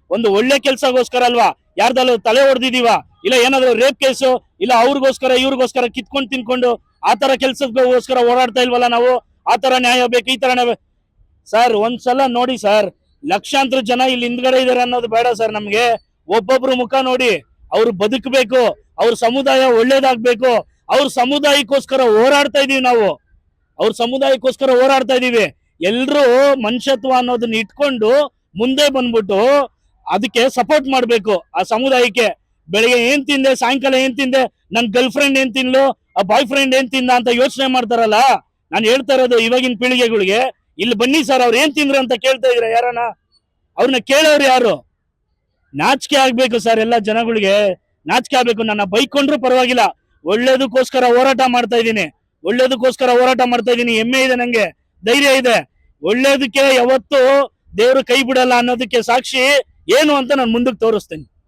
ಒಂದು ಒಳ್ಳೆ ಕೆಲ್ಸಗೋಸ್ಕರ ಅಲ್ವಾ? ಯಾರ್ದಲ್ಲ ತಲೆ ಹೊಡೆದಿದೀವ, ಇಲ್ಲ ಏನಾದ್ರು ರೇಪ್ ಕೇಸು, ಇಲ್ಲ ಅವ್ರಿಗೋಸ್ಕರ ಇವ್ರಿಗೋಸ್ಕರ ಕಿತ್ಕೊಂಡು ತಿನ್ಕೊಂಡು ಆತರ ಕೆಲ್ಸಕ್ಕೋಸ್ಕರ ಓಡಾಡ್ತಾ ಇಲ್ವಲ್ಲ ನಾವು. ಆತರ ನ್ಯಾಯ ಬೇಕು, ಈ ತರ ನ್ಯಾಯ. ಸರ್ ಒಂದ್ಸಲ ನೋಡಿ ಸರ್, ಲಕ್ಷಾಂತರ ಜನ ಇಲ್ಲಿ ಹಿಂದ್ಗಡೆ ಇದಾರೆ ಅನ್ನೋದು ಬೇಡ ಸರ್ ನಮ್ಗೆ. ಒಬ್ಬೊಬ್ರು ಮುಖ ನೋಡಿ, ಅವ್ರು ಬದುಕಬೇಕು, ಅವ್ರ ಸಮುದಾಯ ಒಳ್ಳೇದಾಗ್ಬೇಕು, ಅವ್ರ ಸಮುದಾಯಕ್ಕೋಸ್ಕರ ಹೋರಾಡ್ತಾ ಇದೀವಿ ನಾವು. ಅವ್ರ ಸಮುದಾಯಕ್ಕೋಸ್ಕರ ಹೋರಾಡ್ತಾ ಇದೀವಿ. ಎಲ್ರು ಮನುಷ್ಯತ್ವ ಅನ್ನೋದನ್ನ ಇಟ್ಕೊಂಡು ಮುಂದೆ ಬಂದ್ಬಿಟ್ಟು ಅದಕ್ಕೆ ಸಪೋರ್ಟ್ ಮಾಡ್ಬೇಕು. ಆ ಸಮುದಾಯಕ್ಕೆ ಬೆಳಿಗ್ಗೆ ಏನ್ ತಿಂದೆ, ಸಾಯಂಕಾಲ ಏನ್ ತಿಂದೆ, ನನ್ ಗರ್ಲ್ ಫ್ರೆಂಡ್ ಏನ್ ತಿನ್ಲು, ಆ ಬಾಯ್ ಫ್ರೆಂಡ್ ಏನ್ ತಿಂದ ಅಂತ ಯೋಚನೆ ಮಾಡ್ತಾರಲ್ಲ. ನಾನು ಹೇಳ್ತಾ ಇರೋದು ಇವಾಗಿನ ಪೀಳಿಗೆಗಳಿಗೆ, ಇಲ್ಲಿ ಬನ್ನಿ ಸರ್, ಅವ್ರು ಏನ್ ತಿಂದ್ರು ಅಂತ ಕೇಳ್ತಾ ಇದ್ರ ಯಾರನ್ನ? ಅವ್ರನ್ನ ಕೇಳೋರು ಯಾರು? ನಾಚಿಕೆ ಆಗ್ಬೇಕು ಸರ್, ಎಲ್ಲ ಜನಗಳಿಗೆ ನಾಚಿಕೆ ಆಗ್ಬೇಕು. ನನ್ನ ಬೈಕೊಂಡ್ರು ಪರವಾಗಿಲ್ಲ, ಒಳ್ಳೇದಕ್ಕೋಸ್ಕರ ಹೋರಾಟ ಮಾಡ್ತಾ ಇದ್ದೀನಿ, ಒಳ್ಳೇದಕ್ಕೋಸ್ಕರ ಹೋರಾಟ ಮಾಡ್ತಾ ಇದ್ದೀನಿ. ಹೆಮ್ಮೆ ಇದೆ ನಂಗೆ, ಧೈರ್ಯ ಇದೆ. ಒಳ್ಳೇದಕ್ಕೆ ಯಾವತ್ತು ದೇವ್ರು ಕೈ ಬಿಡಲ್ಲ ಅನ್ನೋದಕ್ಕೆ ಸಾಕ್ಷಿ ಏನು ಅಂತ ನಾನು ಮುಂದಕ್ಕೆ ತೋರಿಸ್ತೇನೆ.